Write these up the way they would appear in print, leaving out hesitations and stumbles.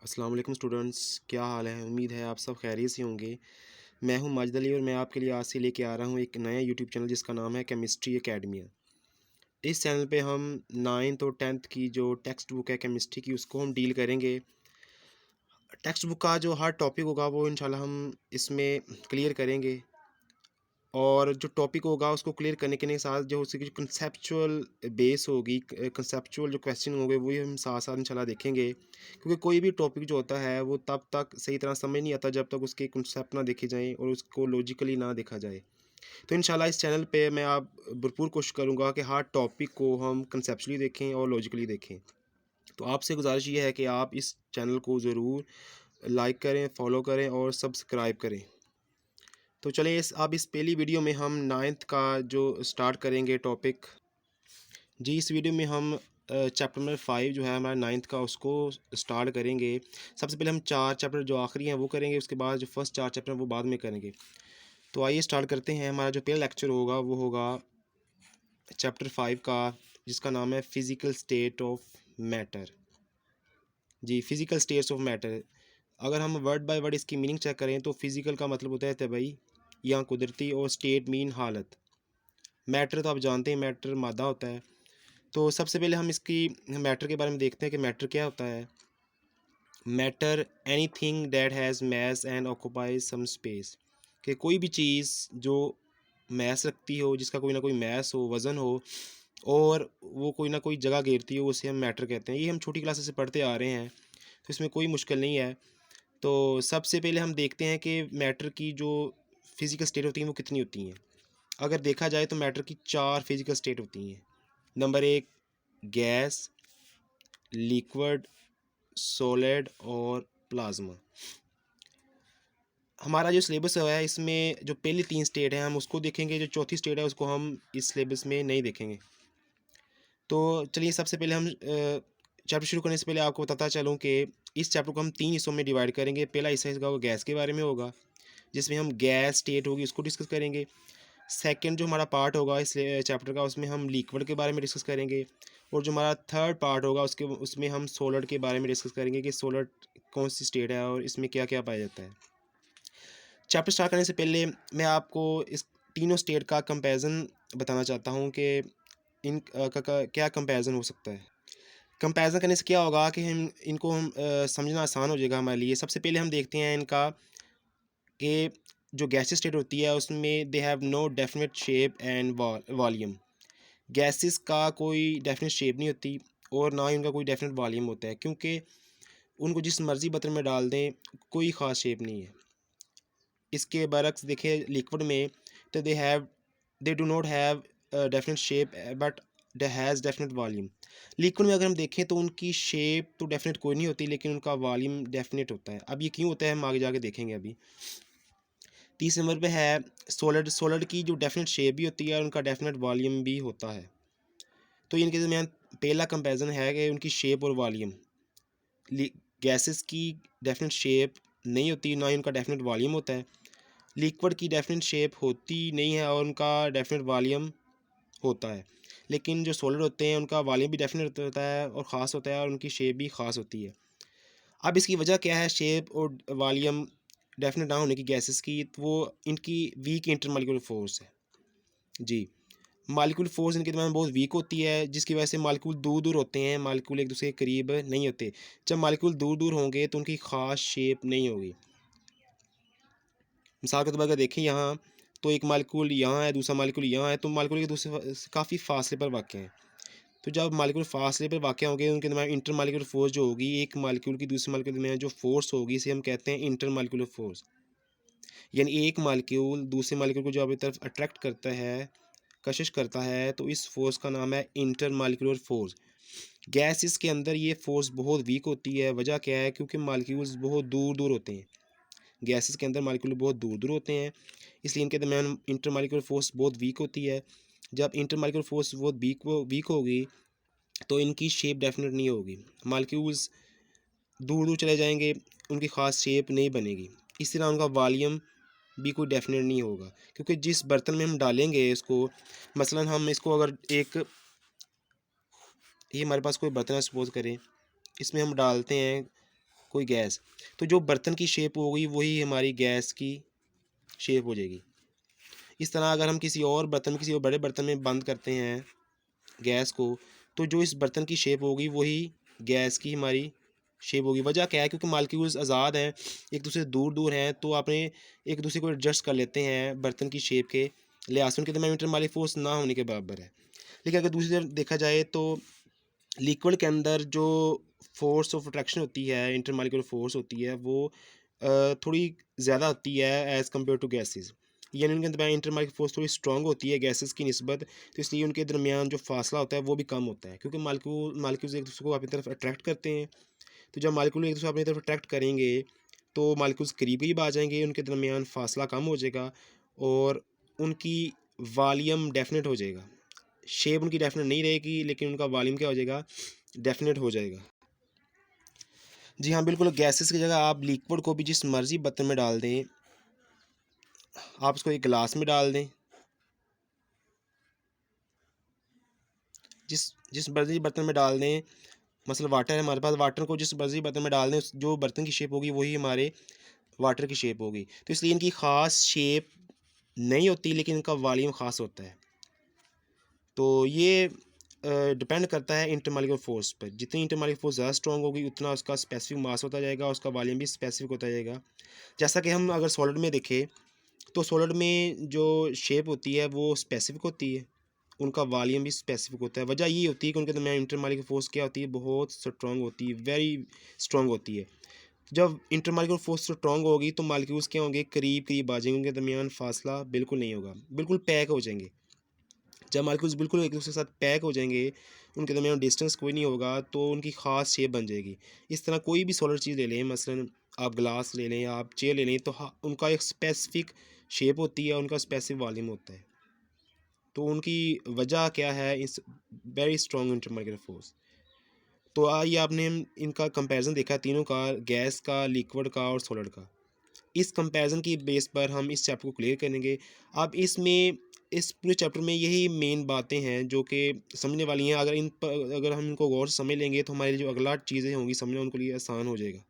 अस्सलाम वालेकुम स्टूडेंट्स, क्या हाल है। उम्मीद है आप सब खैरियत से होंगे। मैं हूं माजिद अली और मैं आपके लिए आज से लेके आ रहा हूं एक नया यूट्यूब चैनल जिसका नाम है केमिस्ट्री एकेडमिया। इस चैनल पे हम 9th और 10th की जो टेक्स्ट बुक है केमिस्ट्री की उसको हम डील करेंगे। टेक्स्ट बुक का जो हर टॉपिक होगा वो इंशाल्लाह हम इसमें क्लियर करेंगे और जो टॉपिक होगा उसको क्लियर करने के साथ जो उसकी जो कंसेप्चुअल बेस होगी, कंसेप्चुअल जो क्वेश्चन होंगे वही हम साथ साथ इंशाल्लाह देखेंगे, क्योंकि कोई भी टॉपिक जो होता है वो तब तक सही तरह समझ नहीं आता जब तक उसके कंसेप्ट ना देखे जाएं और उसको लॉजिकली ना देखा जाए। तो इंशाल्लाह इस चैनल पे मैं आप भरपूर कोशिश करूँगा कि हर टॉपिक को हम कंसेप्चुअली देखें और लॉजिकली देखें। तो आपसे गुजारिश ये है कि आप इस चैनल को ज़रूर लाइक करें, फॉलो करें और सब्सक्राइब करें। तो चलिए अब इस पहली वीडियो में हम 9th का जो स्टार्ट करेंगे टॉपिक। जी, इस वीडियो में हम चैप्टर नंबर 5 जो है हमारा 9th का उसको स्टार्ट करेंगे। सबसे पहले हम 4 चैप्टर जो आखिरी हैं वो करेंगे, उसके बाद जो फर्स्ट 4 चैप्टर हैं वो बाद में करेंगे। तो आइए स्टार्ट करते हैं। हमारा जो पहला लेक्चर होगा वो होगा चैप्टर 5 का, जिसका नाम है फिज़िकल स्टेट ऑफ मैटर। जी, फिज़िकल स्टेट्स ऑफ मैटर। अगर हम वर्ड बाय वर्ड इसकी मीनिंग चेक करें तो फिज़िकल का मतलब होता है तबई या कुदरती, और स्टेट मीन हालत। मैटर तो आप जानते हैं, मैटर मादा होता है। तो सबसे पहले हम इसकी मैटर के बारे में देखते हैं कि मैटर क्या होता है। Matter anything that has mass and occupies some space, कि कोई भी चीज़ जो मैस रखती हो, जिसका कोई ना कोई मैस हो, वज़न हो, और वो कोई ना कोई जगह घेरती हो, उसे हम मैटर कहते हैं। ये हम छोटी क्लासेस से पढ़ते आ रहे हैं, तो इसमें कोई मुश्किल नहीं है। तो सबसे पहले हम देखते हैं कि मैटर की जो फिज़िकल स्टेट होती हैं वो कितनी होती हैं। अगर देखा जाए तो मैटर की 4 फिज़िकल स्टेट होती हैं। नंबर 1 गैस, लिक्विड, सॉलिड और प्लाज्मा। हमारा जो सिलेबस है इसमें जो पहली 3 स्टेट हैं हम उसको देखेंगे, जो चौथी स्टेट है उसको हम इस सिलेबस में नहीं देखेंगे। तो चलिए सबसे पहले हम चैप्टर शुरू करने से पहले आपको बताता चलूँ कि इस चैप्टर को हम 3 हिस्सों में डिवाइड करेंगे। पहला हिस्सा इसका वो गैस के बारे में होगा, जिसमें हम गैस स्टेट होगी उसको डिस्कस करेंगे। सेकंड जो हमारा पार्ट होगा इस चैप्टर का, उसमें हम लिक्विड के बारे में डिस्कस करेंगे। और जो हमारा थर्ड पार्ट होगा उसमें हम सॉलिड के बारे में डिस्कस करेंगे कि सॉलिड कौन सी स्टेट है और इसमें क्या क्या पाया जाता है। चैप्टर स्टार्ट करने से पहले मैं आपको इस तीनों स्टेट का कंपैरिजन बताना चाहता हूँ कि का क्या कंपैरिजन हो सकता है। कंपैरिजन करने से क्या होगा कि हम समझना आसान हो जाएगा हमारे लिए। सबसे पहले हम देखते हैं इनका कि जो गैसेस स्टेट होती है उसमें they have no definite shape and volume. Gases का कोई डेफिनेट शेप नहीं होती और ना ही उनका कोई डेफिनेट वॉल्यूम होता है, क्योंकि उनको जिस मर्ज़ी बर्तन में डाल दें कोई ख़ास शेप नहीं है। इसके बरक्स देखें लिक्विड में, तो they do not have definite shape but they has definite volume. Liquid में अगर हम देखें तो उनकी शेप तो डेफिनेट कोई नहीं होती, लेकिन उनका वॉल्यूम डेफिनेट होता है। अब ये क्यों होता है हम आगे जाके देखेंगे। अभी तीसरे नंबर पे है सॉलिड। सॉलिड की जो डेफिनेट शेप भी होती है और उनका डेफिनेट वॉल्यूम भी होता है। तो इनके दरमियान पहला कंपैरिजन है कि उनकी शेप और वॉल्यूम। गैसेस की डेफिनेट शेप नहीं होती, ना ही उनका डेफिनेट वॉल्यूम होता है। लिक्विड की डेफिनेट शेप होती नहीं है और उनका डेफिनेट वॉल्यूम होता है। लेकिन जो सॉलिड होते हैं उनका वॉल्यूम भी डेफिनेट होता है और ख़ास होता है, और उनकी शेप भी ख़ास होती है। अब इसकी वजह क्या है शेप और वॉल्यूम डेफिनेट ना होने की गैसेस की? तो वो इनकी वीक इंटरमॉलिक्यूलर फोर्स है। जी, मॉलिक्यूल फोर्स इनके दरमियान बहुत वीक होती है, जिसकी वजह से मॉलिक्यूल दूर दूर होते हैं, मॉलिक्यूल एक दूसरे के करीब नहीं होते। जब मॉलिक्यूल दूर दूर होंगे तो उनकी ख़ास शेप नहीं होगी। मिसाल के तौर पर अगर देखें यहाँ, तो एक मॉलिक्यूल यहाँ है, दूसरा मॉलिक्यूल यहाँ है, तो मॉलिक्यूल एक दूसरे से काफ़ी फासले पर वाक़ हैं। तो जब मॉलिक्यूल फासले पर वाक़ होंगे उनके दरमियान इंटर मॉलिक्यूलर फोर्स जो होगी, एक मॉलिक्यूल की दूसरे मॉलिक्यूल के दरमियान जो फोर्स होगी इसे हम कहते हैं इंटर मॉलिक्यूलर फोर्स। यानी एक मॉलिक्यूल दूसरे मॉलिक्यूल को जो अपनी तरफ अट्रैक्ट करता है, कशिश करता है, तो इस फोर्स का नाम है इंटर मॉलिक्यूलर फोर्स। गैसेस के अंदर ये फोर्स बहुत वीक होती है। वजह क्या है? क्योंकि मॉलिक्यूल्स बहुत दूर दूर होते हैं। गैसेस के अंदर मॉलिक्यूल बहुत दूर दूर होते हैं, इसलिए इनके दरमियान इंटर मॉलिक्यूलर फोर्स बहुत वीक होती है। जब इंटर मॉलिक्यूलर फोर्स बहुत वीक होगी तो इनकी शेप डेफिनेट नहीं होगी। मॉलिक्यूल्स दूर दूर चले जाएंगे, उनकी ख़ास शेप नहीं बनेगी। इस तरह उनका वॉल्यूम भी कोई डेफिनेट नहीं होगा, क्योंकि जिस बर्तन में हम डालेंगे इसको, मसलन हम इसको अगर ये हमारे पास कोई बर्तन है, सपोज़ करें इसमें हम डालते हैं कोई गैस, तो जो बर्तन की शेप होगी वही हमारी गैस की शेप हो जाएगी। इस तरह अगर हम किसी और बर्तन में, किसी और बड़े बर्तन में बंद करते हैं गैस को, तो जो इस बर्तन की शेप होगी वही गैस की हमारी शेप होगी। वजह क्या है? क्योंकि मालिक्यूल्स आज़ाद हैं, एक दूसरे से दूर दूर हैं, तो आपने एक दूसरे को एडजस्ट कर लेते हैं बर्तन की शेप के लिहाज से, उनके दरमियान इंटरमॉलिक्यूलर फोर्स ना होने के बराबर है। लेकिन अगर दूसरी तरफ देखा जाए तो लिक्विड के अंदर जो फोर्स ऑफ अट्रैक्शन होती है, इंटरमॉलिक्यूलर फोर्स होती है, वो थोड़ी ज़्यादा होती है एज़ कम्पेयर टू गैसेस। यानी उनके दरमियान इंटरमॉलिक्यूलर फोर्स थोड़ी स्ट्रॉन्ग होती है गैसेस की निस्बत, तो इसलिए उनके दरमियान जो फासला होता है वो भी कम होता है, क्योंकि मालिक्यूल्स एक दूसरे को अपनी तरफ अट्रैक्ट करते हैं। तो जब मालिक्यूल एक दूसरे को अपनी तरफ अट्रैक्ट करेंगे तो मालिक्यूल्स करीब करीब आ जाएंगे, उनके दरमियान फासला कम हो जाएगा और उनकी वॉल्यूम डेफिनेट हो जाएगा। शेप उनकी डेफिनेट नहीं रहेगी, लेकिन उनका वॉल्यूम क्या हो जाएगा? डेफिनेट हो जाएगा। जी हाँ, बिल्कुल। गैसेस की जगह आप लिक्विड को भी जिस मर्ज़ी बर्तन में डाल दें, आप उसको एक गिलास में डाल दें, जिस जिस मर्ज़ी बर्तन में डाल दें, मसलन वाटर है हमारे पास, वाटर को जिस मर्ज़ी बर्तन में डाल दें, जो बर्तन की शेप होगी वही हमारे वाटर की शेप होगी। तो इसलिए इनकी ख़ास शेप नहीं होती, लेकिन इनका वॉल्यूम ख़ास होता है। तो ये डिपेंड करता है इंटरमॉलिक्यूलर फोर्स पर। जितनी इंटरमॉलिक्यूलर फोर्स ज़्यादा स्ट्रॉन्ग होगी, उतना उसका स्पेसिफिक मास होता जाएगा, उसका वॉल्यूम भी स्पेसिफिक होता जाएगा। जैसा कि हम अगर सॉलिड में देखें, तो सॉलिड में जो शेप होती है वो स्पेसिफिक होती है, उनका वॉल्यूम भी स्पेसिफिक होता है। वजह ये होती है कि उनके दरमियान इंटरमॉलिक्यूलर फोर्स क्या होती है? बहुत स्ट्रॉन्ग होती है, वेरी स्ट्रॉन्ग होती है। जब इंटरमॉलिक्यूलर फोर्स स्ट्रॉन्ग होगी तो मॉलिक्यूल्स क्या होंगे? करीब करीब आ जाएंगे, उनके दरमियान फासला बिल्कुल नहीं होगा, बिल्कुल पैक हो जाएंगे। जब मालिक्यूल्स बिल्कुल एक दूसरे के साथ पैक हो जाएंगे, उनके दरमियान डिस्टेंस कोई नहीं होगा, तो उनकी ख़ास शेप बन जाएगी। इस तरह कोई भी सॉलिड चीज़ ले लें, मसलन आप ग्लास ले लें, आप चेयर ले लें, तो हाँ, उनका एक स्पेसिफिक शेप होती है, उनका स्पेसिफिक वॉल्यूम होता है। तो उनकी वजह क्या है? इस वेरी स्ट्रॉन्ग इंटरमॉलिक्यूलर फोर्स। तो आइए, आपने इनका कंपैरिजन देखा तीनों का, गैस का, लिक्विड का और सॉलिड का। इस कंपैरिजन की बेस पर हम इस चैप्टर को क्लियर करेंगे। अब इसमें, इस पूरे चैप्टर में यही मेन बातें हैं जो कि समझने वाली हैं। अगर हम इनको गौर से समझ लेंगे तो हमारी जो अगला चीज़ें होंगी समझना उनके लिए आसान हो जाएगा।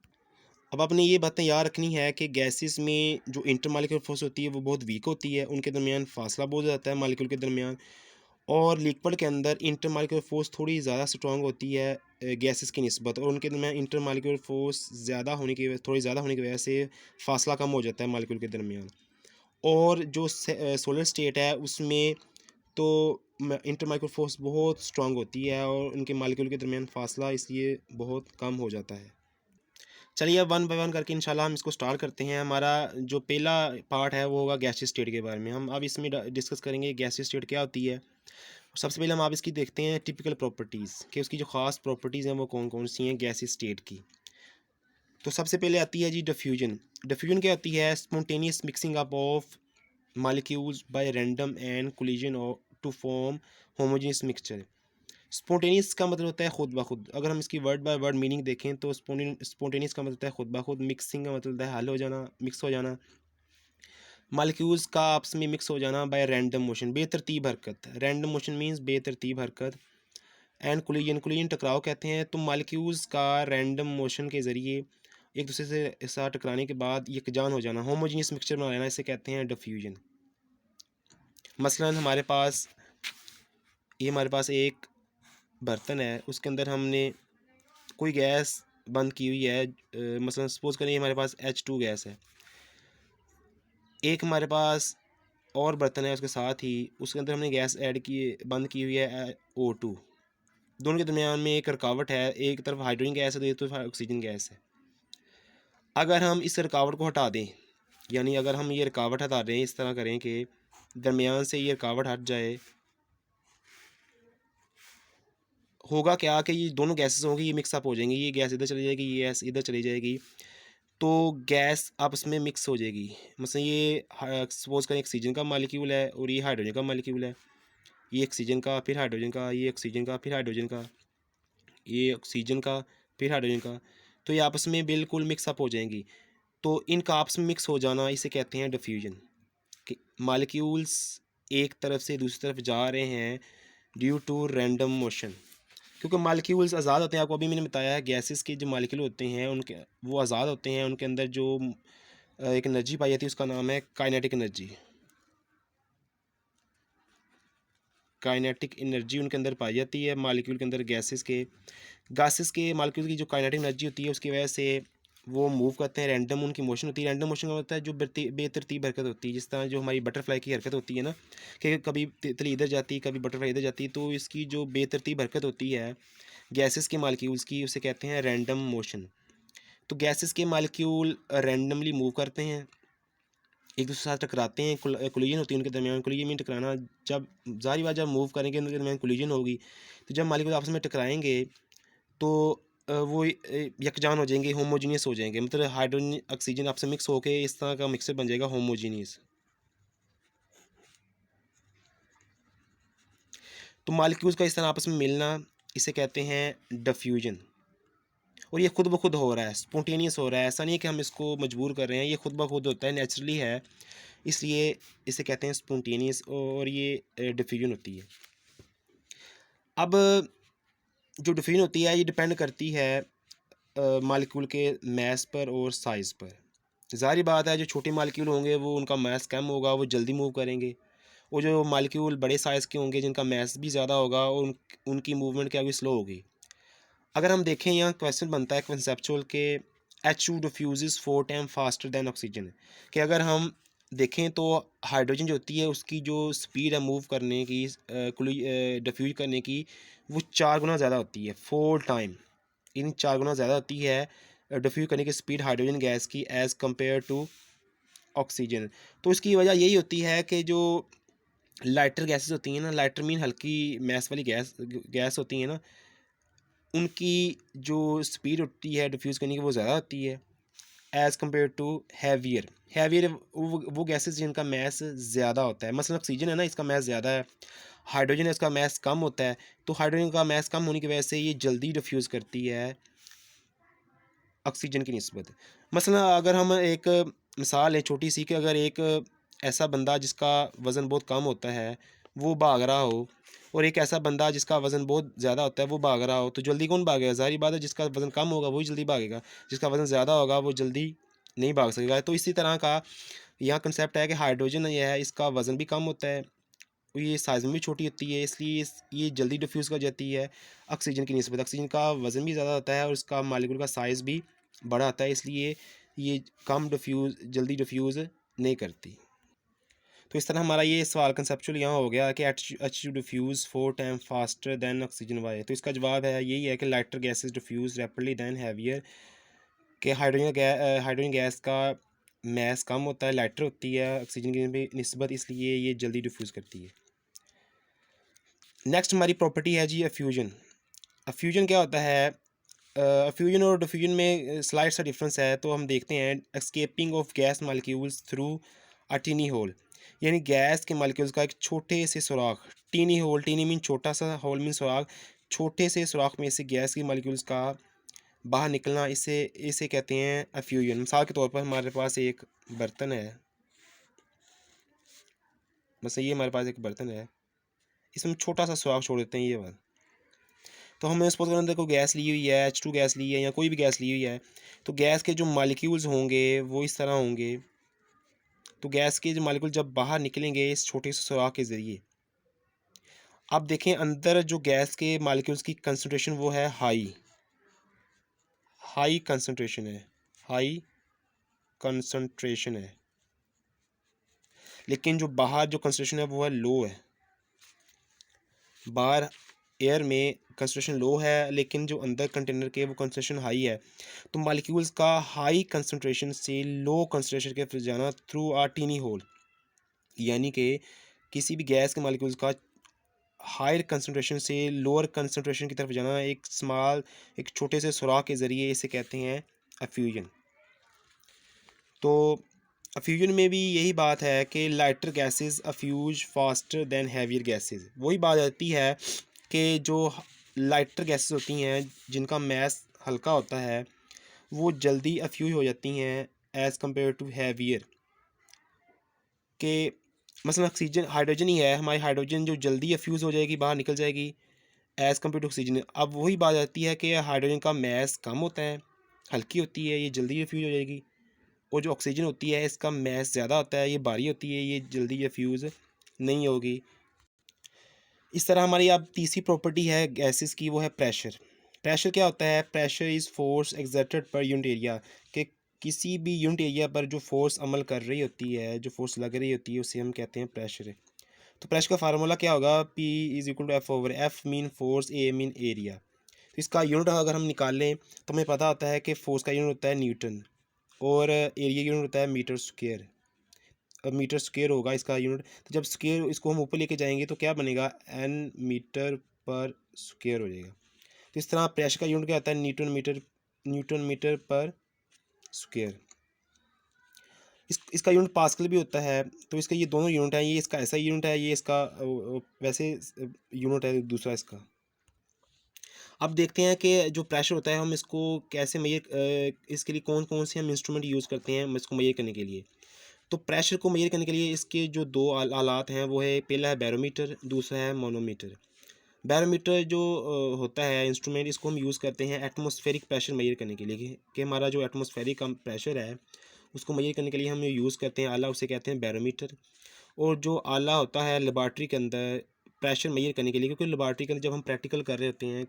अब आपने ये बातें याद रखनी है कि गैसेस में जो इंटरमॉलिक्यूलर फोर्स होती है वो बहुत वीक होती है, उनके दरमियान फासला बहुत ज़्यादा है मॉलिक्यूल के दरमियान। और लिक्विड के अंदर इंटरमॉलिक्यूलर फोर्स थोड़ी ज़्यादा स्ट्रॉन्ग होती है गैसेस की निस्बत, और उनके दरमियान इंटरमॉलिक्यूलर फोर्स ज़्यादा होने की थोड़ी ज़्यादा होने की वजह से फासला कम हो जाता है मॉलिक्यूल के दरमियान। और जो सोलर स्टेट है उसमें तो इंटरमॉलिक्यूलर फोर्स बहुत स्ट्रॉन्ग होती है और उनके मॉलिक्यूल के दरमियान फासला इसलिए बहुत कम हो जाता है। चलिए, अब वन बाय वन करके इंशाल्लाह हम इसको स्टार्ट करते हैं। हमारा जो पहला पार्ट है वो होगा गैसीय स्टेट के बारे में। हम अब इसमें डिस्कस करेंगे गैसीय स्टेट क्या होती है। सबसे पहले हम आप इसकी देखते हैं टिपिकल प्रॉपर्टीज़, कि उसकी जो ख़ास प्रॉपर्टीज़ हैं वो कौन कौन सी हैं गैसीय स्टेट की। तो सबसे पहले आती है जी डिफ्यूजन। डिफ्यूजन क्या होती है? Spontaneous mixing up of molecules by random and collision to form homogeneous mixture. Spontaneous का मतलब होता है खुद ब खुद। अगर हम इसकी वर्ड बाय वर्ड मीनिंग देखें तो स्पॉन्टेनियस का मतलब होता है खुद ब खुद, मिक्सिंग का मतलब होता है हल हो जाना, मिक्स हो जाना, मॉलिक्यूल्स का आपस में मिक्स हो जाना बाय रैंडम मोशन, बेतरतीब हरकत। रैंडम मोशन मींस बेतरतीब हरकत। एंड कोलिजन, कोलिजन टकराव कहते हैं। तो मॉलिक्यूल्स का रैंडम मोशन के ज़रिए एक दूसरे से साथ टकराने के बाद यकजान हो जाना, होमोजीनियस मिक्सचर बना लेना, इसे कहते हैं डिफ्यूजन। मसलन हमारे पास एक बर्तन है, उसके अंदर हमने कोई गैस बंद की हुई है। मसलन सपोज़ करें हमारे पास H2 गैस है। एक हमारे पास और बर्तन है उसके साथ ही, उसके अंदर हमने गैस बंद की हुई है O2। दोनों के दरमियान में एक रुकावट है, एक तरफ हाइड्रोजन गैस है, दूसरी तरफ ऑक्सीजन गैस है। अगर हम इस रुकावट को हटा दें, यानी अगर हम ये रुकावट हटा दें, इस तरह करें कि दरमियान से ये रुकावट हट जाए, होगा क्या कि ये दोनों गैसेस होंगी, ये मिक्सअप हो जाएंगी। ये गैस इधर चली जाएगी, ये गैस इधर चली जाएगी, तो गैस आपस में मिक्स हो जाएगी। मतलब ये सपोज़ करें ऑक्सीजन का मालिक्यूल है और ये हाइड्रोजन का मालिक्यूल है। ये ऑक्सीजन का, फिर हाइड्रोजन का, ये ऑक्सीजन का, फिर हाइड्रोजन का, ये ऑक्सीजन का, फिर हाइड्रोजन का। तो ये आपस में बिल्कुल मिक्सअप हो जाएंगी। तो इनका आपस में मिक्स हो जाना, इसे कहते हैं डिफ्यूजन। कि मालिक्यूल्स एक तरफ से दूसरी तरफ जा रहे हैं ड्यू टू रैंडम मोशन। क्योंकि मालिक्यूल्स आज़ाद होते हैं, आपको अभी मैंने बताया है गैसेस के जो मालिक्यूल होते हैं उनके वो आज़ाद होते हैं, उनके अंदर जो एक एनर्जी पाई जाती है उसका नाम है काइनेटिक एनर्जी। काइनेटिक एनर्जी उनके अंदर पाई जाती है मालिक्यूल के अंदर, गैसेस के मालिक्यूल की जो काइनेटिक एनर्जी होती है उसकी वजह से वो मूव करते हैं, रैंडम उनकी मोशन होती है। रैंडम मोशन का होता है जो बेतरतीब हरकत होती है, जिस तरह जो हमारी बटरफ्लाई की हरकत होती है ना, कि कभी तितली इधर जाती है कभी बटरफ्लाई इधर जाती है, तो इसकी जो बेतरतीब हरकत होती है गैसेस के मालिक्यूल्स की, उसे कहते हैं रैंडम मोशन। तो गैसेस के मालिक्यूल रैंडमली मूव करते हैं, एक दूसरे के साथ टकराते हैं, कोलिजन होती है उनके दरमियान। कोलिजन में टकराना, जब ज़ाहिर बात जब मूव करेंगे उनके दरमियान कोलिजन होगी, तो जब मालिक्यूल आपस में टकराएंगे तो वो यकजान हो जाएंगे, होमोजीनियस हो जाएंगे, मतलब हाइड्रोजन ऑक्सीजन आपस में मिक्स होकर इस तरह का मिक्सर बन जाएगा होमोजीनियस। तो मालिक्यूल्स का इस तरह आपस में मिलना, इसे कहते हैं डिफ्यूजन। और ये खुद ब खुद हो रहा है, स्पॉन्टेनियस हो रहा है, ऐसा नहीं है कि हम इसको मजबूर कर रहे हैं, ये खुद ब खुद होता है, नेचुरली है, इसलिए इसे कहते हैं स्पॉन्टेनियस, और ये डिफ्यूजन होती है। अब जो डिफ्यूजन होती है ये डिपेंड करती है मालिक्यूल के मैस पर और साइज़ पर। ज़ाहिर बात है जो छोटे मालिक्यूल होंगे वो उनका मैस कम होगा, वो जल्दी मूव करेंगे, और जो मालिक्यूल बड़े साइज़ के होंगे जिनका मैस भी ज़्यादा होगा और उनकी मूवमेंट क्या होगी, स्लो होगी। अगर हम देखें यहाँ क्वेश्चन बनता है कंसेप्चुअल के H2 diffuse 4 time faster than oxygen, कि अगर हम देखें तो हाइड्रोजन जो होती है उसकी जो स्पीड है मूव करने की, डिफ्यूज करने की, वो 4 गुना ज़्यादा होती है, 4 टाइम, इन 4 गुना ज़्यादा होती है डिफ्यूज करने की स्पीड हाइड्रोजन गैस की एज़ कम्पेयर टू ऑक्सीजन। तो इसकी वजह यही होती है कि जो लाइटर गैसेस होती हैं ना, लाइटर मीन हल्की मैस वाली गैस गैस होती है ना, उनकी जो स्पीड होती है डिफ्यूज़ करने की वो ज़्यादा होती है as compare to heavier. Heavier वो गैसेस जिनका मैस ज़्यादा होता है, मसलन ऑक्सीजन है ना, इसका मैस ज़्यादा है, हाइड्रोजन है इसका मैस कम होता है, तो हाइड्रोजन का मैस कम होने की वजह से ये जल्दी डिफ्यूज़ करती है ऑक्सीजन की निस्बत। मसलन अगर हम एक मिसाल है छोटी सी, कि अगर एक ऐसा बंदा जिसका वज़न बहुत कम होता है वो भाग रहा हो, और एक ऐसा बंदा जिसका वज़न बहुत ज़्यादा होता है वो भाग रहा हो, तो जल्दी कौन भागेगा? ज़ाहिर बात है जिसका वज़न कम होगा वही जल्दी भागेगा, जिसका वज़न ज़्यादा होगा वो जल्दी नहीं भाग सकेगा। तो इसी तरह का यहाँ कंसेप्ट है कि हाइड्रोजन ये है, इसका वज़न भी कम होता है, और ये साइज़ में भी छोटी होती है, इसलिए ये जल्दी डिफ्यूज़ कर जाती है ऑक्सीजन की निस्बत। ऑक्सीजन का वज़न भी ज़्यादा होता है और उसका मालिक्यूल का साइज़ भी बड़ा होता है, इसलिए ये कम जल्दी डिफ्यूज़ नहीं करती। तो इस तरह हमारा ये सवाल कंसेप्चुअल यहाँ हो गया कि H2 diffuse 4 time faster than oxygen why. तो इसका जवाब है यही है कि lighter gases diffuse rapidly than heavier, कि हाइड्रोजन गैस का मैस कम होता है, लाइटर होती है ऑक्सीजन की निस्बत, इसलिए ये जल्दी डिफ्यूज़ करती है। नेक्स्ट हमारी प्रॉपर्टी है जी अफ्यूजन। अफ्यूजन क्या होता है? अफ्यूजन और डिफ्यूजन में स्लाइड सा डिफरेंस है, तो हम देखते हैं escaping of gas molecules through a tiny hole, यानी गैस के मालिक्यूल्स का एक छोटे से सुराख, टीनी होल, टीनी मीन छोटा सा, होल मीन सुराख, छोटे से सुराख में से गैस के मालिक्यूल्स का बाहर निकलना, इसे इसे कहते हैं अफ्यूजन। मिसाल के तौर पर हमारे पास एक बर्तन है, बस ये हमारे पास एक बर्तन है, इसमें छोटा सा सुराख छोड़ देते हैं ये वाला, तो हमने सपोज करो अंदर कोई गैस ली हुई है, H2 गैस ली है या कोई भी गैस ली हुई है, तो गैस के जो मालिक्यूल्स होंगे वो इस तरह होंगे। तो गैस के जो मालिक्यूल जब बाहर निकलेंगे इस छोटे से सुराख के ज़रिए, आप देखें अंदर जो गैस के मालिक्यूल्स की कंसनट्रेशन वो है हाई, हाई कंसनट्रेशन है, हाई कंसनट्रेशन है, लेकिन जो बाहर जो कंसनट्रेशन है वो है लो है। बाहर एयर में कंसंट्रेशन लो है, लेकिन जो अंदर कंटेनर के वो कंसंट्रेशन हाई है। तो मालिक्यूल्स का हाई कंसंट्रेशन से लो कंसंट्रेशन के तरफ जाना थ्रू आ टीनी होल, यानी कि किसी भी गैस के मालिक्यूल्स का हायर कंसंट्रेशन से लोअर कंसंट्रेशन की तरफ जाना एक छोटे से सुराख के ज़रिए, इसे कहते हैं अफ्यूजन। तो अफ्यूजन में भी यही बात है कि lighter gases अफ्यूज faster than heavier gases. वही बात आती है कि जो लाइटर गैसेस होती हैं जिनका मैस हल्का होता है वो जल्दी अफ्यूज हो जाती हैं एज़ कम्पेयर टू हैवियर, के मसलन ऑक्सीजन हाइड्रोजन ही है, हमारी हाइड्रोजन जो जल्दी अफ्यूज़ हो जाएगी, बाहर निकल जाएगी, एज़ कम्पेयर टू ऑक्सीजन। अब वही बात आती है कि हाइड्रोजन का मास कम होता है, हल्की होती है, ये जल्दी डिफ्यूज़ हो जाएगी, और जो ऑक्सीजन होती है इसका मास ज़्यादा होता है, ये भारी होती है, ये जल्दी डिफ्यूज़ नहीं होगी। इस तरह हमारी अब तीसरी प्रॉपर्टी है गैसेस की, वो है प्रेशर। प्रेशर क्या होता है? Pressure is force exerted per unit area, कि किसी भी यूनिट एरिया पर जो फोर्स अमल कर रही होती है, जो फोर्स लग रही होती है, उसे हम कहते हैं प्रेशर। तो प्रेशर का फार्मूला क्या होगा? P is equal to F over F, mean force, A mean area. तो इसका यूनिट अगर हम निकाल लें तो हमें पता होता है कि फोर्स का यूनिट होता है न्यूटन, और एरिया यूनिट होता है मीटर स्क्वायर। अब मीटर स्क्वायर होगा इसका यूनिट, तो जब स्क्वायर इसको हम ऊपर लेके जाएंगे तो क्या बनेगा? एन मीटर पर स्क्वायर हो जाएगा। तो इस तरह प्रेशर का यूनिट क्या होता है? न्यूटन मीटर पर स्क्वायर। इसका यूनिट पास्कल भी होता है। तो इसका ये दोनों यूनिट हैं, ये इसका ऐसा यूनिट है, ये इसका वैसे यूनिट है दूसरा इसका। अब देखते हैं कि जो प्रेशर होता है हम इसको कैसे मेजर, इसके लिए कौन कौन से हम इंस्ट्रूमेंट यूज़ करते हैं हम इसको मेजर करने के लिए। तो प्रेशर को मेजर करने के लिए इसके जो दो आलात हैं वो है, पहला है बैरोमीटर, दूसरा है मोनोमीटर। बैरोमीटर जो होता है इंस्ट्रूमेंट, इसको हम यूज़ करते हैं एटमॉस्फेरिक प्रेशर मेजर करने के लिए, कि हमारा जो एटमॉस्फेरिक प्रेशर है उसको मेजर करने के लिए हम यूज़ करते हैं आला, उसे कहते हैं बैरोमीटर। और जो आला होता है लेबॉर्ट्री के अंदर प्रेशर मेजर करने के लिए, क्योंकि लेबॉर्ट्री के अंदर जब हम प्रैक्टिकल कर रहे होते हैं,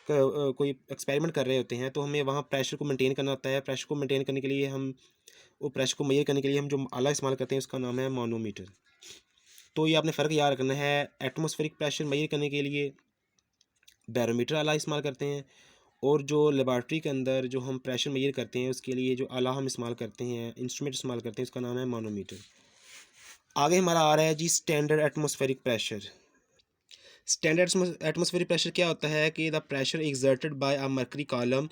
कोई एक्सपेरिमेंट कर रहे होते हैं, तो हमें वहाँ प्रेशर को मेंटेन करना होता है। प्रेशर को मेंटेन करने के लिए हम वो प्रेशर को मेजर करने के लिए हम जो आला इस्तेमाल करते हैं उसका नाम है मानोमीटर। तो ये आपने फ़र्क याद रखना है, एटमॉस्फेरिक प्रेशर मेजर करने के लिए बैरोमीटर आला इस्तेमाल करते हैं, और जो लेबॉर्ट्री के अंदर जो हम प्रेशर मेजर करते हैं उसके लिए जो आला हम इस्तेमाल करते हैं, इंस्ट्रूमेंट इस्तेमाल करते हैं, उसका नाम है मानोमीटर। आगे हमारा आ रहा है जी standard atmospheric pressure. Standard atmospheric pressure क्या होता है कि the pressure exerted by a mercury column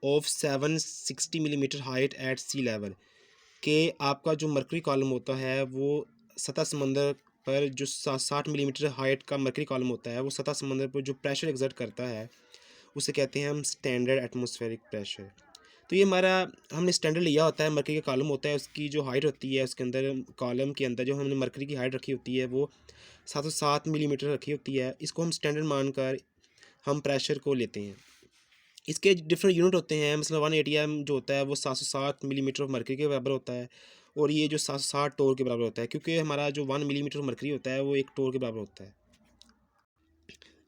of 760 millimetre height at sea level, कि आपका जो मर्करी कॉलम होता है वो सतह समंदर पर जो 60 मिलीमीटर हाइट का मर्करी कॉलम होता है, वो सतह समंदर पर जो प्रेशर एक्सर्ट करता है उसे कहते हैं हम स्टैंडर्ड एटमॉस्फेरिक प्रेशर। तो ये हमारा हमने स्टैंडर्ड लिया होता है, मरकरी का कॉलम होता है, उसकी जो हाइट होती है उसके अंदर, कॉलम के अंदर जो हमने मरकरी की हाइट रखी होती है वो 707 मिलीमीटर रखी होती है, इसको हम स्टैंडर्ड मानकर हम प्रेशर को लेते हैं। इसके डिफरेंट यूनिट होते हैं, मतलब 1 ATM जो होता है वो 707 मिलीमीटर ऑफ मरकरी के बराबर होता है, और ये जो 760 टोर के बराबर होता है, क्योंकि हमारा जो 1 मिलीमीटर मरकरी होता है वो 1 टोर के बराबर होता है।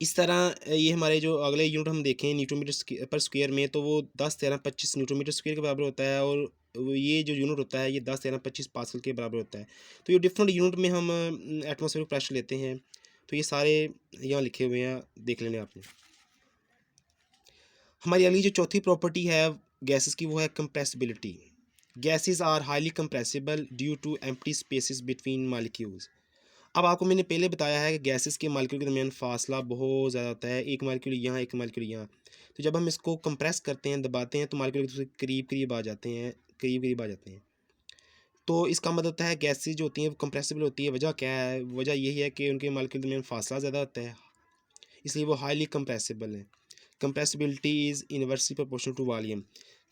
इस तरह ये हमारे जो अगले यूनिट हम देखें न्यूटन पर स्क्वायर में, तो वो 10 13 25 न्यूटन मीटर स्क्वायर के बराबर होता है, और ये जो यूनिट होता है ये 10 13 25 पास्कल के बराबर होता है। तो ये डिफरेंट यूनिट में हम एटमॉस्फेरिक प्रेशर लेते हैं। तो ये सारे यहाँ लिखे हुए हैं, देख लेने आपने। हमारी अगली जो चौथी प्रॉपर्टी है गैसेस की, वो है compressibility. Gases are highly compressible due to empty spaces between molecules. अब आपको मैंने पहले बताया है कि गैसेस के मालिक्यूल के दरमियान फासला बहुत ज़्यादा होता है, एक मालिक्यूल यहाँ एक मालिक्यूल यहाँ। तो जब हम इसको कंप्रेस करते हैं, दबाते हैं, तो मालिक्यूल एक दूसरे के करीब करीब आ जाते हैं, करीब करीब आ जाते हैं। तो इसका मतलब होता है गैसेस जो होती हैं वो कंप्रेसिबल होती है। वजह क्या है? वजह यही है कि उनके मालिक्यूल के दरमियान फासला ज़्यादा होता है, इसलिए वो हाईली कंप्रेसिबल है। Compressibility is inversely proportional to volume,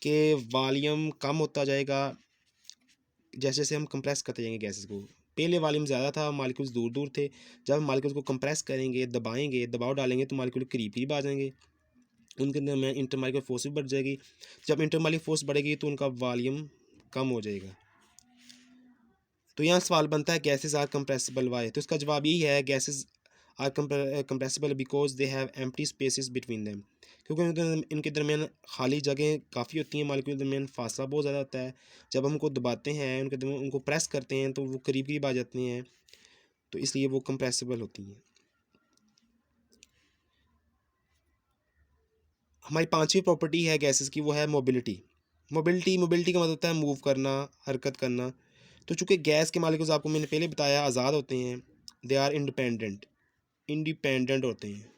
के वॉल्यूम कम होता जाएगा जैसे जैसे हम कंप्रेस करते जाएंगे गैसेस को। पहले वॉल्यूम ज़्यादा था, मालिक्यूल्स दूर दूर थे, जब हम मालिक्यूल्स को कंप्रेस करेंगे, दबाएंगे, दबाव डालेंगे, तो मालिक्यूल करीब करीब आ जाएंगे, उनके अंदर में इंटर मालिक्यूल फोर्स भी बढ़ जाएगी। जब इंटर मालिक्यूल फोर्स बढ़ेगी तो उनका वॉल्यूम कम हो जाएगा। तो यहाँ सवाल बनता है गैसेस आर कंप्रेसिबल वाई, तो इसका जवाब यही है gases are compressible because they have empty spaces between them, क्योंकि इनके दरमियान खाली जगह काफ़ी होती हैं, मालिक्यूल के दरमियान फासला बहुत ज़्यादा होता है। जब हम उनको दबाते हैं, उनके दरमियान उनको प्रेस करते हैं, तो वो करीब करीब आ जाते हैं, तो इसलिए वो कंप्रेसिबल होती हैं। हमारी पांचवी प्रॉपर्टी है गैसेस की, वो है मोबिलिटी। मोबिलिटी का मतलब होता है मूव करना, हरकत करना। तो चूँकि गैस के मालिक्यूल्स आपको मैंने पहले बताया आज़ाद होते हैं, दे आर इंडिपेंडेंट होते हैं,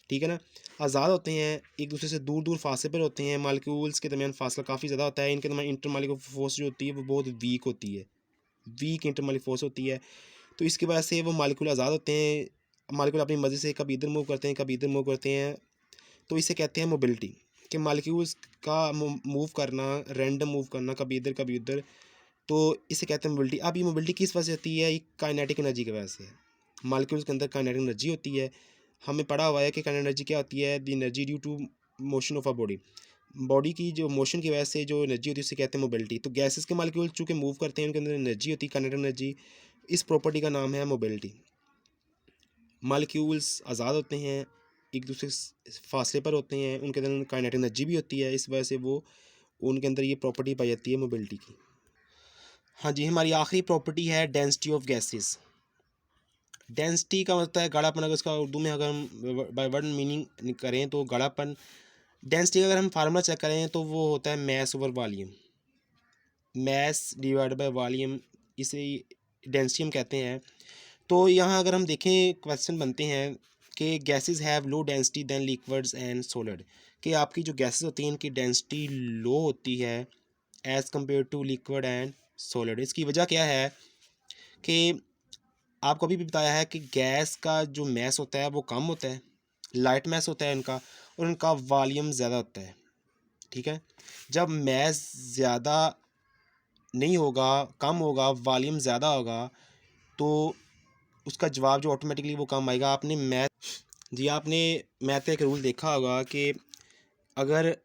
ठीक है ना। आज़ाद होते हैं, एक दूसरे से दूर दूर फासले पर होते हैं, मालिक्यूल्स के दरमियान फासला काफ़ी ज़्यादा होता है, इनके दरमियान इंटर मालिक्यूल फोर्स जो होती है वो बहुत वीक होती है, वीक इंटर मालिक्यूल फोर्स होती है। तो इसकी वजह से वो मालिक्यूल आज़ाद होते हैं, मालिक्यूल अपनी मर्ज़ी से कभी इधर मूव करते हैं, कभी इधर मूव करते हैं। तो इसे कहते हैं मोबिलिटी, कि मालिक्यूल्स का मूव करना, रैंडम मूव करना, कभी इधर कभी उधर, तो इसे कहते हैं मोबिलिटी। अब ये मोबिलिटी किस वजह से होती है? ये काइनेटिक एनर्जी की वजह से है। मालिक्यूल्स के अंदर काइनेटिक एनर्जी होती है। हमें पढ़ा हुआ है कि काइनेटिक एनर्जी क्या होती है, the energy due to motion of a body. Body की जो मोशन की वजह से जो एनर्जी होती है उसे कहते हैं मोबिलिटी। तो गैसेस के मालिक्यूल चूँकि मूव करते हैं उनके अंदर एनर्जी होती है, काइनेटिक एनर्जी। इस प्रॉपर्टी का नाम है मोबिलिटी। मालिक्यूल्स आज़ाद होते हैं, एक दूसरे से फासले पर होते हैं, उनके अंदर काइनेटिक एनर्जी भी होती है, इस वजह से वो उनके अंदर ये प्रॉपर्टी पाई जाती है मोबिलिटी की। हाँ जी, हमारी आखिरी प्रॉपर्टी है डेंसिटी ऑफ गैसेस। डेंसिटी का मतलब है गाढ़ापन। अगर इसका उर्दू में अगर हम बाय वर्ड मीनिंग करें तो गाढ़ापन। डेंसिटी का अगर हम फार्मूला चेक करें तो वो होता है mass over volume, mass divide by volume, इसे डेंसिटी हम कहते हैं। तो यहाँ अगर हम देखें क्वेश्चन बनते हैं कि gases have low density than liquids and solid, कि आपकी जो गैसेस होती हैं इनकी डेंसिटी लो होती है as compare to liquid and solid. इसकी वजह क्या है कि आपको अभी भी बताया है कि गैस का जो मैस होता है वो कम होता है, लाइट मैस होता है इनका, और इनका वॉल्यूम ज़्यादा होता है। ठीक है, जब मैस ज़्यादा नहीं होगा, कम होगा, वॉल्यूम ज़्यादा होगा, तो उसका जवाब जो ऑटोमेटिकली वो कम आएगा। आपने मैथ जी आपने मैथ का एक रूल देखा होगा कि अगर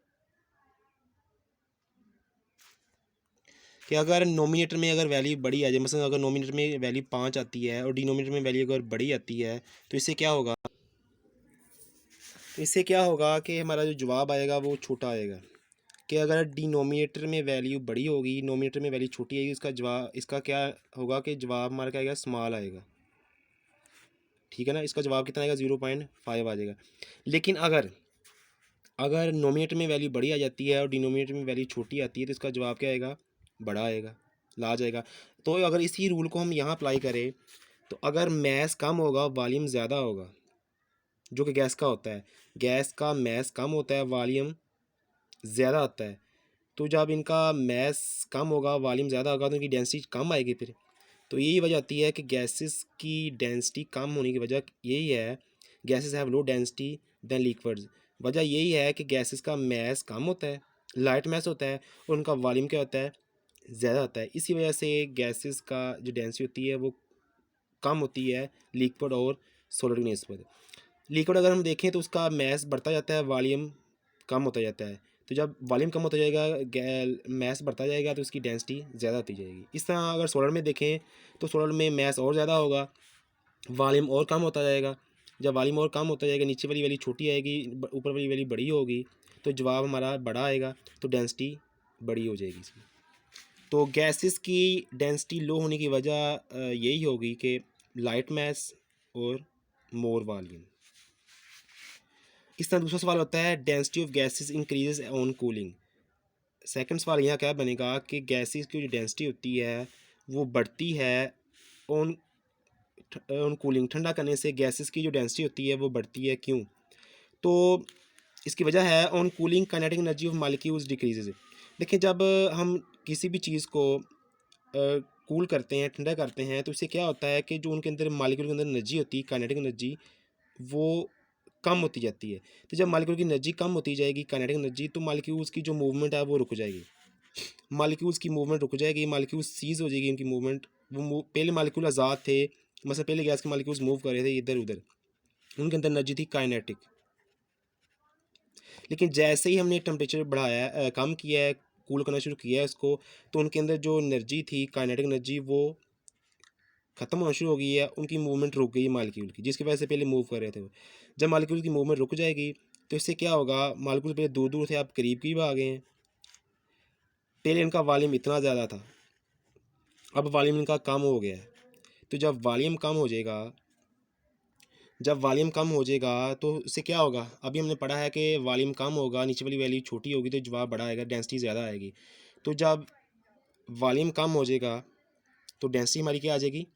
नोमिनेटर में अगर वैल्यू बड़ी आ जाए, मसलन अगर नोमिनेटर में वैल्यू 5 आती है और डिनोमिनेटर में वैल्यू अगर बड़ी आती है, तो इससे क्या होगा कि हमारा जो जवाब आएगा वो छोटा आएगा। कि अगर डिनोमिनेटर में वैल्यू बड़ी होगी, नोमिनेटर में वैल्यू छोटी आएगी, इसका क्या होगा कि जवाब हमारा क्या आएगा, स्मॉल आएगा। ठीक है ना, इसका जवाब कितना आएगा, 0.5 आ जाएगा। लेकिन अगर अगर नोमिनेटर में वैल्यू बड़ी आ जाती है और डिनोमिनेटर में वैल्यू छोटी आती है, तो इसका जवाब क्या आएगा, बड़ा आएगा, लार्ज आएगा। तो अगर इसी रूल को हम यहाँ अप्लाई करें तो अगर मैस कम होगा वॉल्यूम ज़्यादा होगा, जो कि गैस का होता है, गैस का मैस कम होता है, वॉल्यूम ज़्यादा होता है। तो जब इनका मैस कम होगा, वॉल्यूम ज़्यादा होगा, तो इनकी डेंसिटी कम आएगी फिर। तो यही वजह होती है कि गैसेस की डेंसिटी कम होने की वजह यही है, gases have low density than liquids. वजह यही है कि गैसेस का मैस कम होता है, लाइट मैस होता है, और उनका वॉल्यूम क्या होता है, ज़्यादा होता है। इसी वजह से गैसेस का जो डेंसिटी होती है वो कम होती है लिक्विड और सॉलिड की निस्बत। लिक्विड अगर हम देखें तो उसका मैस बढ़ता जाता है, वॉल्यूम कम होता जाता है। तो जब वॉल्यूम कम होता जाएगा, मैस बढ़ता जाएगा, तो उसकी डेंसिटी ज़्यादा होती जाएगी। इस तरह अगर सोलर में देखें तो सोलर में मैस और ज़्यादा होगा, वॉल्यूम और कम होता जाएगा। जब वॉल्यूम और कम होता जाएगा, नीचे वाली वैल्यू छोटी आएगी, ऊपर वाली वैल्यू बड़ी होगी, तो जवाब हमारा बड़ा आएगा, तो डेंसिटी बड़ी हो जाएगी इसकी। तो गैसेस की डेंसिटी लो होने की वजह यही होगी कि लाइट मैस और मोर वॉल्यूम। इस तरह दूसरा सवाल होता है density of gases increases on cooling. Second सवाल यहाँ क्या बनेगा कि गैसेस की जो डेंसिटी होती है वो बढ़ती है ऑन ऑन कूलिंग, ठंडा करने से गैसेस की जो डेंसिटी होती है वो बढ़ती है, क्यों? तो इसकी वजह है on cooling kinetic energy of molecules decreases. देखिए, जब हम किसी भी चीज़ को कूल करते हैं, ठंडा करते हैं, तो इससे क्या होता है कि जो उनके अंदर मालिक्यूल के अंदर एनर्जी होती है, काइनेटिक एनर्जी, वो कम होती जाती है। तो जब मालिक्यूल की एनर्जी कम होती जाएगी, काइनेटिक एनर्जी, तो मालिक्यूल्स की जो मूवमेंट है वो रुक जाएगी, मालिक्यूल्स की मूवमेंट रुक जाएगी, मालिक्यूल्स सीज हो जाएगी उनकी मूवमेंट। पहले मालिक्यूल आज़ाद थे, मतलब पहले गैस के मालिक्यूल्स मूव कर रहे थे इधर उधर, उनके अंदर एनर्जी थी काइनेटिक। लेकिन जैसे ही हमने टेम्परेचर बढ़ाया, कम किया है, कूल करना शुरू किया है उसको, तो उनके अंदर जो एनर्जी थी, काइनेटिक एनर्जी, वो ख़त्म होना शुरू हो गई है, उनकी मूवमेंट रुक गई मालिक्यूल की, जिसकी वजह से पहले मूव कर रहे थे वो। जब मालिक्यूल की मूवमेंट रुक जाएगी तो इससे क्या होगा, मालिक्यूल पहले दूर दूर थे, आप करीब करीब आ गए हैं। पहले इनका वॉल्यूम इतना ज़्यादा था, अब वॉल्यूम इनका कम हो गया है। तो जब वॉल्यूम कम हो जाएगा तो इससे क्या होगा, अभी हमने पढ़ा है कि वॉल्यूम कम होगा, नीचे वाली वैल्यू छोटी होगी, तो जवाब बड़ा आएगा, डेंसिटी ज़्यादा आएगी। तो जब वॉल्यूम कम हो जाएगा तो डेंसिटी हमारी क्या आ जाएगी,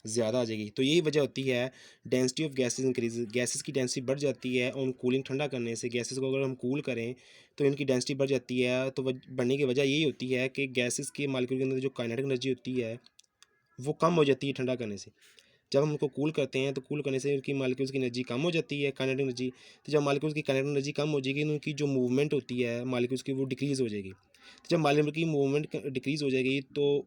ज़्यादा आ जाएगी। तो यही वजह होती है density of gases increase, gases की डेंसिटी बढ़ जाती है ऑन कूलिंग, ठंडा करने से। गैसेस को अगर हम कूल करें तो इनकी डेंसिटी बढ़ जाती है। तो बढ़ने की वजह यही होती है कि गैसेस के मालिक्यूल के अंदर जो काइनेटिक एनर्जी होती है वो कम हो जाती है ठंडा करने से। जब हम उनको कूल करते हैं तो कूल करने से उनकी मालिक्यूल्स की एनर्जी कम हो जाती है, काइनेटिक एनर्जी। तो जब मालिक्यूल्स की काइनेटिक एनर्जी कम हो जाएगी तो उनकी जो मूवमेंट होती है मालिक्यूल्स की, वो डिक्रीज़ हो जाएगी। तो जब मालिक्यूल की मूवमेंट डिक्रीज़ हो जाएगी तो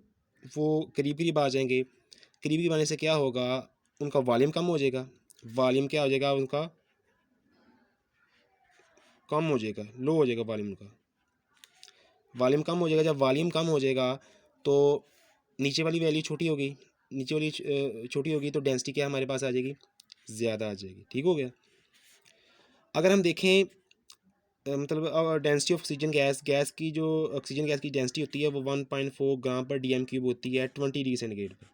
वो करीब करीब आ जाएंगे। करीब करीब आने से क्या होगा, उनका वॉल्यूम कम हो जाएगा। वॉल्यूम क्या हो जाएगा उनका, कम हो जाएगा, लो हो जाएगा वॉल्यूम उनका। वॉल्यूम कम हो जाएगा, जब वॉल्यूम कम हो जाएगा तो नीचे वाली वैल्यू छोटी हो गई, नीचे वाली छोटी होगी तो डेंसिटी क्या हमारे पास आ जाएगी, ज़्यादा आ जाएगी। ठीक हो गया। अगर हम देखें मतलब density of oxygen gas, gas की जो ऑक्सीजन गैस की डेंसिटी होती है वो 1.4 ग्राम पर डी एम क्यूब होती है 20 डिग्री सेंटीग्रेड पर।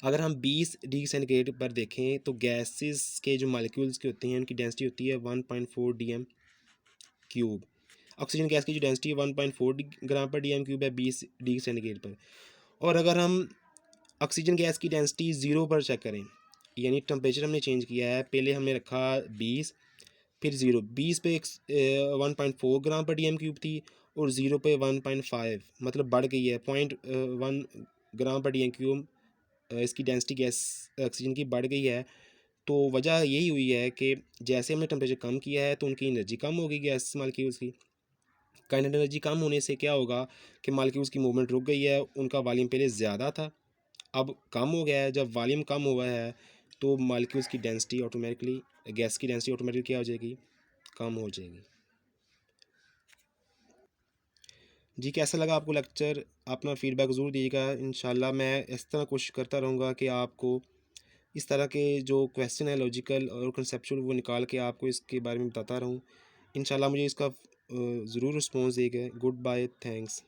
अगर हम 20 डिग्री सेंटीग्रेड पर देखें तो गैसेस के जो मालिक्यूल्स के होते हैं उनकी डेंसिटी होती है 1.4 D M cube. Oxygen gas की जो डेंसिटी है 1.4 ग्राम पर डी एम क्यूब है 20 डिग्री सेंटीग्रेड पर। और अगर हम ऑक्सीजन गैस की डेंसिटी ज़ीरो पर चेक करें, यानी टेम्परेचर हमने चेंज किया है, पहले हमने रखा 20, फिर ज़ीरो, 20 पे 1.4 ग्राम पर डी एम क्यूब थी और ज़ीरो पे 1.5, मतलब बढ़ गई है 0.1 ग्राम पर डी एम क्यूब। इसकी डेंसिटी गैस ऑक्सीजन की बढ़ गई है। तो वजह यही हुई है कि जैसे हमने टेम्परेचर कम किया है तो उनकी एनर्जी कम हो गई गैस मालिक्यूल्स की। काइनेटिक एनर्जी कम होने से क्या होगा कि मालिक्यूल्स की मूवमेंट रुक गई है, उनका वॉल्यूम पहले ज़्यादा था अब कम हो गया है। जब वॉल्यूम कम हुआ है तो मालिक्यूल्स की डेंसिटी ऑटोमेटिकली, गैस की डेंसिटी ऑटोमेटिकली क्या हो जाएगी, कम हो जाएगी। जी कैसा लगा आपको लेक्चर, अपना फीडबैक ज़रूर दीजिएगा। इंशाल्लाह मैं इस तरह कोशिश करता रहूँगा कि आपको इस तरह के जो क्वेश्चन है लॉजिकल और कंसेप्चुअल वो निकाल के आपको इसके बारे में बताता रहूँ। इंशाल्लाह मुझे इसका ज़रूर रिस्पॉन्स देगा। Good bye, thanks.